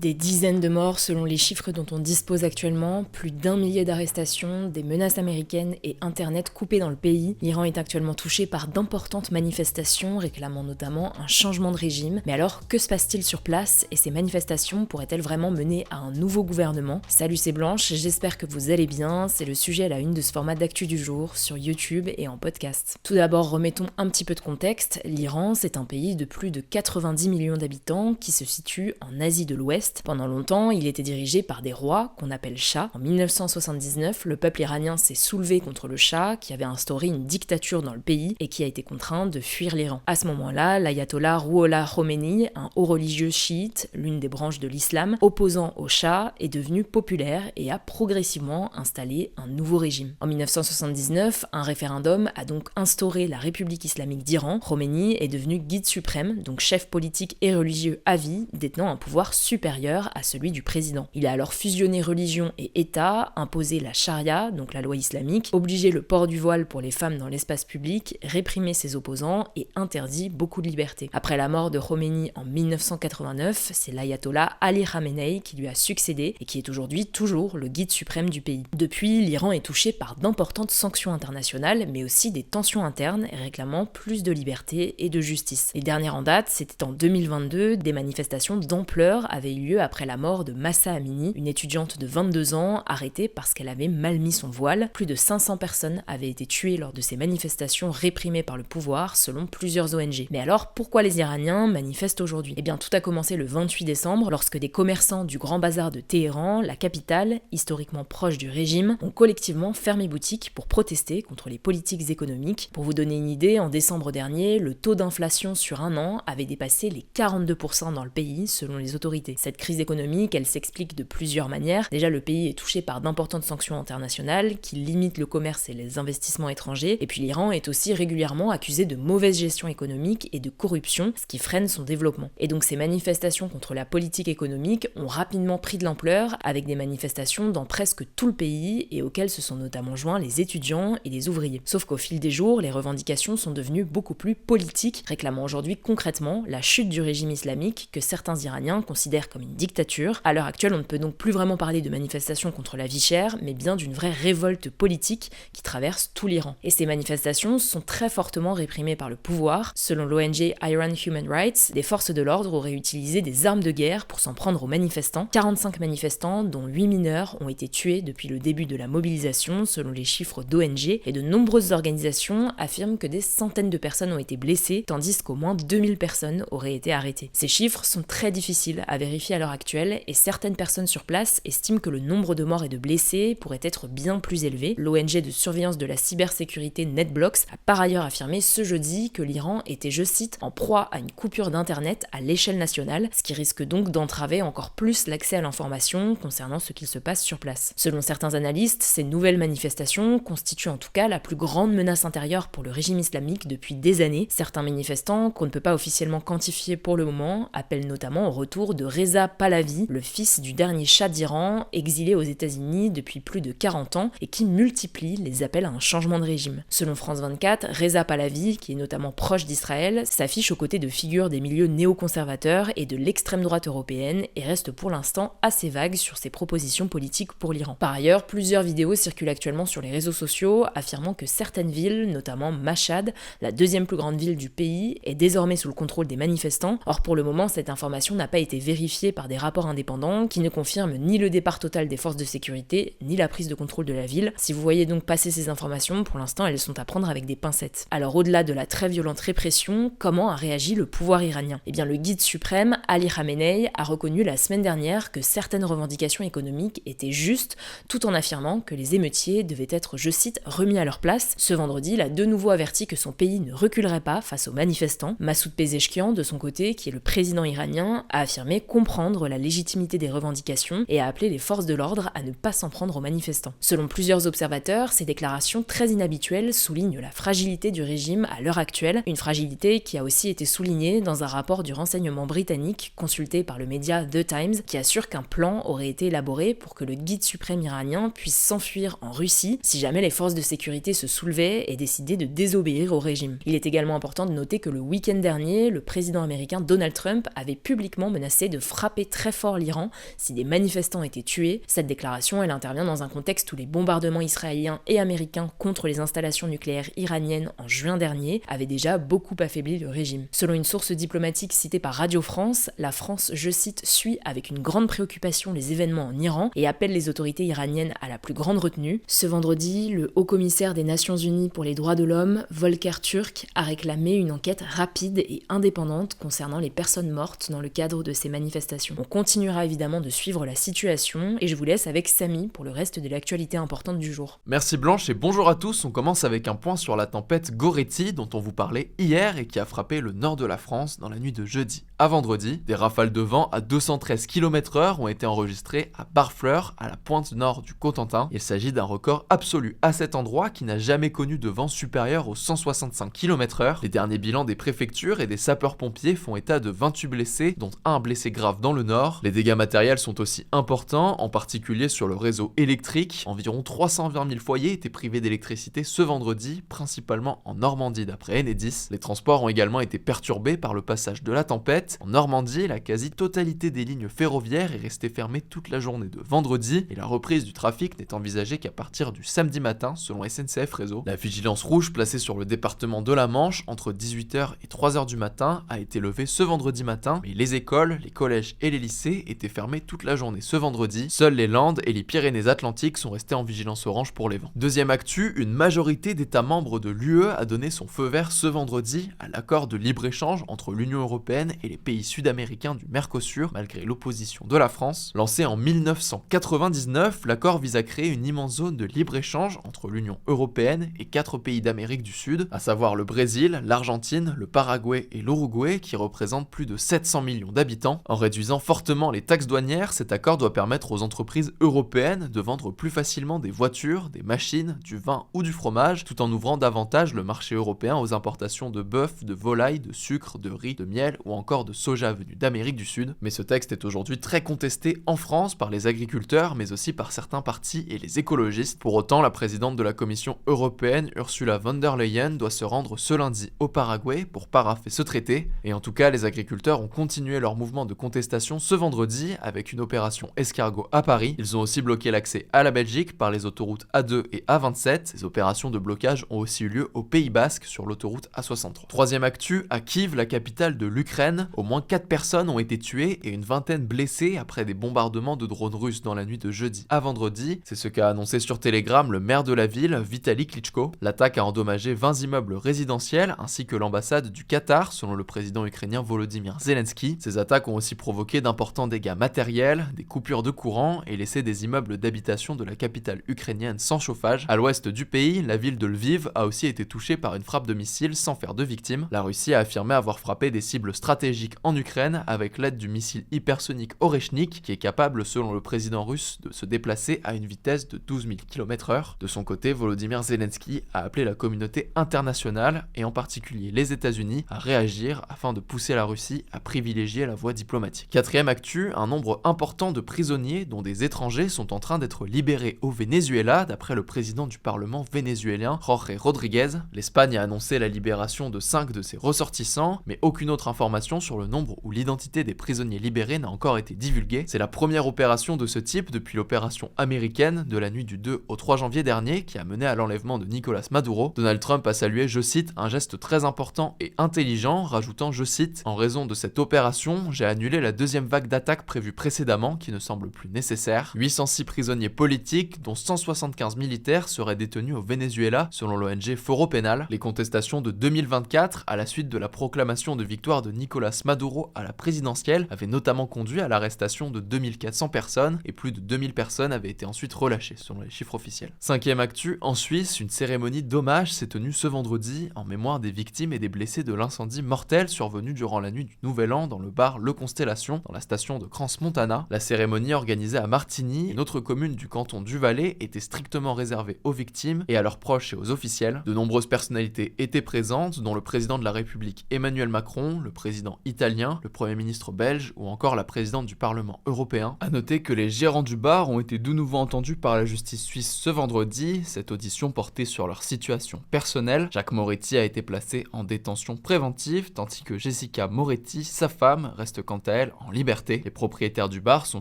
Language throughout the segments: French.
Des dizaines de morts selon les chiffres dont on dispose actuellement, plus d'1 millier d'arrestations, des menaces américaines et Internet coupé dans le pays. L'Iran est actuellement touché par d'importantes manifestations réclamant notamment un changement de régime. Mais alors, que se passe-t-il sur place et ces manifestations pourraient-elles vraiment mener à un nouveau gouvernement? Salut, c'est Blanche, j'espère que vous allez bien. C'est le sujet à la une de ce format d'actu du jour sur YouTube et en podcast. Tout d'abord, remettons un petit peu de contexte. L'Iran, c'est un pays de plus de 90 millions d'habitants qui se situe en Asie de l'Ouest. Pendant longtemps, il était dirigé par des rois qu'on appelle chahs. En 1979, le peuple iranien s'est soulevé contre le shah qui avait instauré une dictature dans le pays et qui a été contraint de fuir l'Iran. À ce moment-là, l'ayatollah Rouhollah Khomeini, un haut religieux chiite, l'une des branches de l'islam, opposant au shah, est devenu populaire et a progressivement installé un nouveau régime. En 1979, un référendum a donc instauré la République islamique d'Iran. Khomeini est devenu guide suprême, donc chef politique et religieux à vie, détenant un pouvoir supérieur à celui du président. Il a alors fusionné religion et État, imposé la charia, donc la loi islamique, obligé le port du voile pour les femmes dans l'espace public, réprimé ses opposants et interdit beaucoup de libertés. Après la mort de Khomeini en 1989, c'est l'ayatollah Ali Khamenei qui lui a succédé et qui est aujourd'hui toujours le guide suprême du pays. Depuis, l'Iran est touché par d'importantes sanctions internationales, mais aussi des tensions internes réclamant plus de liberté et de justice. Les dernières en date, c'était en 2022, des manifestations d'ampleur avaient eu lieu après la mort de Mahsa Amini, une étudiante de 22 ans arrêtée parce qu'elle avait mal mis son voile. Plus de 500 personnes avaient été tuées lors de ces manifestations réprimées par le pouvoir, selon plusieurs ONG. Mais alors, pourquoi les Iraniens manifestent aujourd'hui? Eh bien, tout a commencé le 28 décembre, lorsque des commerçants du Grand Bazar de Téhéran, la capitale, historiquement proche du régime, ont collectivement fermé boutique pour protester contre les politiques économiques. Pour vous donner une idée, en décembre dernier, le taux d'inflation sur un an avait dépassé les 42% dans le pays, selon les autorités. Cette crise économique, elle s'explique de plusieurs manières. Déjà, le pays est touché par d'importantes sanctions internationales qui limitent le commerce et les investissements étrangers. Et puis l'Iran est aussi régulièrement accusé de mauvaise gestion économique et de corruption, ce qui freine son développement. Et donc ces manifestations contre la politique économique ont rapidement pris de l'ampleur, avec des manifestations dans presque tout le pays et auxquelles se sont notamment joints les étudiants et les ouvriers. Sauf qu'au fil des jours, les revendications sont devenues beaucoup plus politiques, réclamant aujourd'hui concrètement la chute du régime islamique que certains Iraniens considèrent comme une dictature. À l'heure actuelle, on ne peut donc plus vraiment parler de manifestations contre la vie chère, mais bien d'une vraie révolte politique qui traverse tout l'Iran. Et ces manifestations sont très fortement réprimées par le pouvoir. Selon l'ONG Iran Human Rights, les forces de l'ordre auraient utilisé des armes de guerre pour s'en prendre aux manifestants. 45 manifestants, dont 8 mineurs, ont été tués depuis le début de la mobilisation, selon les chiffres d'ONG, et de nombreuses organisations affirment que des centaines de personnes ont été blessées, tandis qu'au moins 2000 personnes auraient été arrêtées. Ces chiffres sont très difficiles à vérifier à l'heure actuelle, et certaines personnes sur place estiment que le nombre de morts et de blessés pourrait être bien plus élevé. L'ONG de surveillance de la cybersécurité NetBlocks a par ailleurs affirmé ce jeudi que l'Iran était, je cite, en proie à une coupure d'internet à l'échelle nationale, ce qui risque donc d'entraver encore plus l'accès à l'information concernant ce qu'il se passe sur place. Selon certains analystes, ces nouvelles manifestations constituent en tout cas la plus grande menace intérieure pour le régime islamique depuis des années. Certains manifestants, qu'on ne peut pas officiellement quantifier pour le moment, appellent notamment au retour de Reza Pahlavi, le fils du dernier shah d'Iran, exilé aux États-Unis depuis plus de 40 ans et qui multiplie les appels à un changement de régime. Selon France 24, Reza Pahlavi, qui est notamment proche d'Israël, s'affiche aux côtés de figures des milieux néoconservateurs et de l'extrême droite européenne et reste pour l'instant assez vague sur ses propositions politiques pour l'Iran. Par ailleurs, plusieurs vidéos circulent actuellement sur les réseaux sociaux affirmant que certaines villes, notamment Mashhad, la deuxième plus grande ville du pays, est désormais sous le contrôle des manifestants. Or pour le moment, cette information n'a pas été vérifiée par des rapports indépendants qui ne confirment ni le départ total des forces de sécurité, ni la prise de contrôle de la ville. Si vous voyez donc passer ces informations, pour l'instant elles sont à prendre avec des pincettes. Alors au-delà de la très violente répression, comment a réagi le pouvoir iranien? Eh bien le guide suprême, Ali Khamenei, a reconnu la semaine dernière que certaines revendications économiques étaient justes, tout en affirmant que les émeutiers devaient être, je cite, remis à leur place. Ce vendredi, il a de nouveau averti que son pays ne reculerait pas face aux manifestants. Massoud Pezeshkian, de son côté, qui est le président iranien, a affirmé comprendre la légitimité des revendications et a appelé les forces de l'ordre à ne pas s'en prendre aux manifestants. Selon plusieurs observateurs, ces déclarations très inhabituelles soulignent la fragilité du régime à l'heure actuelle, une fragilité qui a aussi été soulignée dans un rapport du renseignement britannique consulté par le média The Times, qui assure qu'un plan aurait été élaboré pour que le guide suprême iranien puisse s'enfuir en Russie si jamais les forces de sécurité se soulevaient et décidaient de désobéir au régime. Il est également important de noter que le week-end dernier, le président américain Donald Trump avait publiquement menacé de frappe frapper très fort l'Iran si des manifestants étaient tués. Cette déclaration, elle intervient dans un contexte où les bombardements israéliens et américains contre les installations nucléaires iraniennes en juin dernier avaient déjà beaucoup affaibli le régime. Selon une source diplomatique citée par Radio France, la France, je cite, suit avec une grande préoccupation les événements en Iran et appelle les autorités iraniennes à la plus grande retenue. Ce vendredi, le haut-commissaire des Nations Unies pour les droits de l'homme, Volker Turk, a réclamé une enquête rapide et indépendante concernant les personnes mortes dans le cadre de ces manifestations. On continuera évidemment de suivre la situation et je vous laisse avec Samy pour le reste de l'actualité importante du jour. Merci Blanche et bonjour à tous, on commence avec un point sur la tempête Goretti dont on vous parlait hier et qui a frappé le nord de la France dans la nuit de jeudi à vendredi. Des rafales de vent à 213 km/h ont été enregistrées à Barfleur, à la pointe nord du Cotentin. Il s'agit d'un record absolu à cet endroit qui n'a jamais connu de vent supérieur aux 165 km/h. Les derniers bilans des préfectures et des sapeurs-pompiers font état de 28 blessés, dont un blessé grave dans le nord. Les dégâts matériels sont aussi importants, en particulier sur le réseau électrique. Environ 320 000 foyers étaient privés d'électricité ce vendredi, principalement en Normandie d'après Enedis. Les transports ont également été perturbés par le passage de la tempête. En Normandie, la quasi-totalité des lignes ferroviaires est restée fermée toute la journée de vendredi et la reprise du trafic n'est envisagée qu'à partir du samedi matin selon SNCF Réseau. La vigilance rouge placée sur le département de la Manche entre 18h et 3h du matin a été levée ce vendredi matin, mais les écoles, les collèges et les lycées étaient fermés toute la journée ce vendredi. Seules les Landes et les Pyrénées-Atlantiques sont restés en vigilance orange pour les vents. Deuxième actu, une majorité d'États membres de l'UE a donné son feu vert ce vendredi à l'accord de libre-échange entre l'Union européenne et les pays sud-américains du Mercosur, malgré l'opposition de la France. Lancé en 1999, l'accord vise à créer une immense zone de libre-échange entre l'Union européenne et 4 pays d'Amérique du Sud, à savoir le Brésil, l'Argentine, le Paraguay et l'Uruguay, qui représentent plus de 700 millions d'habitants. En réduisant fortement les taxes douanières, cet accord doit permettre aux entreprises européennes de vendre plus facilement des voitures, des machines, du vin ou du fromage, tout en ouvrant davantage le marché européen aux importations de bœuf, de volaille, de sucre, de riz, de miel ou encore de soja venu d'Amérique du Sud. Mais ce texte est aujourd'hui très contesté en France par les agriculteurs, mais aussi par certains partis et les écologistes. Pour autant, la présidente de la Commission européenne, Ursula von der Leyen, doit se rendre ce lundi au Paraguay pour parapher ce traité. Et en tout cas, les agriculteurs ont continué leur mouvement de contestation ce vendredi avec une opération escargot à Paris. Ils ont aussi bloqué l'accès à la Belgique par les autoroutes A2 et A27. Ces opérations de blocage ont aussi eu lieu au Pays Basque sur l'autoroute A63. Troisième actu, à Kiev, la capitale de l'Ukraine, au moins 4 personnes ont été tuées et une vingtaine blessées après des bombardements de drones russes dans la nuit de jeudi à vendredi. C'est ce qu'a annoncé sur Telegram le maire de la ville, Vitali Klitschko. L'attaque a endommagé 20 immeubles résidentiels ainsi que l'ambassade du Qatar, selon le président ukrainien Volodymyr Zelensky. Ces attaques ont aussi provoqué d'importants dégâts matériels, des coupures de courant et laissé des immeubles d'habitation de la capitale ukrainienne sans chauffage. À l'ouest du pays, la ville de Lviv a aussi été touchée par une frappe de missiles sans faire de victimes. La Russie a affirmé avoir frappé des cibles stratégiques en Ukraine avec l'aide du missile hypersonique Oreshnik qui est capable, selon le président russe, de se déplacer à une vitesse de 12 000 km/h. De son côté, Volodymyr Zelensky a appelé la communauté internationale et en particulier les États-Unis à réagir afin de pousser la Russie à privilégier la voie diplomatique. Quatrième actu, un nombre important de prisonniers, dont des étrangers, sont en train d'être libérés au Venezuela d'après le président du Parlement vénézuélien, Jorge Rodriguez. L'Espagne a annoncé la libération de 5 de ses ressortissants, mais aucune autre information sur le nombre ou l'identité des prisonniers libérés n'a encore été divulguée. C'est la première opération de ce type depuis l'opération américaine de la nuit du 2 au 3 janvier dernier qui a mené à l'enlèvement de Nicolas Maduro. Donald Trump a salué, je cite, un geste très important et intelligent, rajoutant, je cite, en raison de cette opération, j'ai annulé la deuxième vague d'attaques prévue précédemment qui ne semble plus nécessaire. 806 prisonniers politiques, dont 175 militaires, seraient détenus au Venezuela, selon l'ONG Foro Penal. Les contestations de 2024, à la suite de la proclamation de victoire de Nicolas Maduro à la présidentielle, avaient notamment conduit à l'arrestation de 2400 personnes et plus de 2000 personnes avaient été ensuite relâchées, selon les chiffres officiels. Cinquième actu, en Suisse, une cérémonie d'hommage s'est tenue ce vendredi en mémoire des victimes et des blessés de l'incendie mortel survenu durant la nuit du Nouvel An dans le bar Le Constellation, dans la station de Crans-Montana. La cérémonie organisée à Martigny, une autre commune du canton du Valais, était strictement réservée aux victimes et à leurs proches et aux officiels. De nombreuses personnalités étaient présentes, dont le président de la République Emmanuel Macron, le président italien, le Premier ministre belge ou encore la présidente du Parlement européen. A noter que les gérants du bar ont été de nouveau entendus par la justice suisse ce vendredi, cette audition portait sur leur situation personnelle. Jacques Moretti a été placé en détention préventive, tandis que Jessica Moretti, sa femme, reste quant à elle en liberté. Les propriétaires du bar sont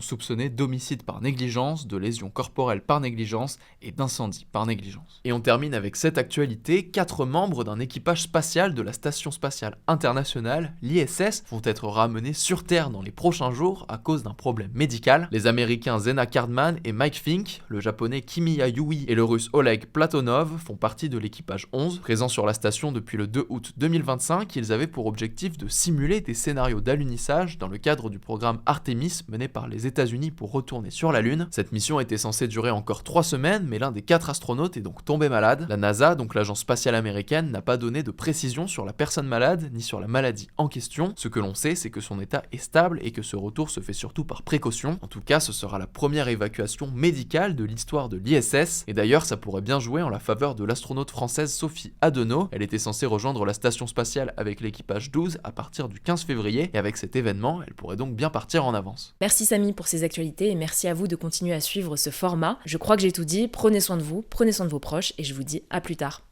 soupçonnés d'homicide par négligence, de lésions corporelles par négligence et d'incendie par négligence. Et on termine avec cette actualité, 4 membres d'un équipage spatial de la Station spatiale internationale, l'ISS, vont être ramenés sur Terre dans les prochains jours à cause d'un problème médical. Les Américains Zena Cardman et Mike Fink, le japonais Kimiya Yui et le russe Oleg Platonov font partie de l'équipage 11. Présents sur la station depuis le 2 août 2025, ils avaient pour objectif de simuler des scénarios d'alunissage dans le cadre du programme Artemis mené par les États-Unis pour retourner sur la Lune. Cette mission était censée durer encore 3 semaines, mais l'un des 4 astronautes est donc tombé malade. La NASA, donc l'agence spatiale américaine, n'a pas donné de précision sur la personne malade ni sur la maladie en question. Ce que l'on sait, c'est que son état est stable et que ce retour se fait surtout par précaution. En tout cas, ce sera la première évacuation médicale de l'histoire de l'ISS, et d'ailleurs ça pourrait bien jouer en la faveur de l'astronaute française Sophie Adenau. Elle était censée rejoindre la station spatiale avec l'équipage 12 à partir du 15 février, et avec cet événement, elle pourrait donc bien partir en avance. Merci Samy pour ces actualités et merci à vous de continuer à suivre ce format. Je crois que j'ai tout dit, prenez soin de vous, prenez soin de vos proches et je vous dis à plus tard.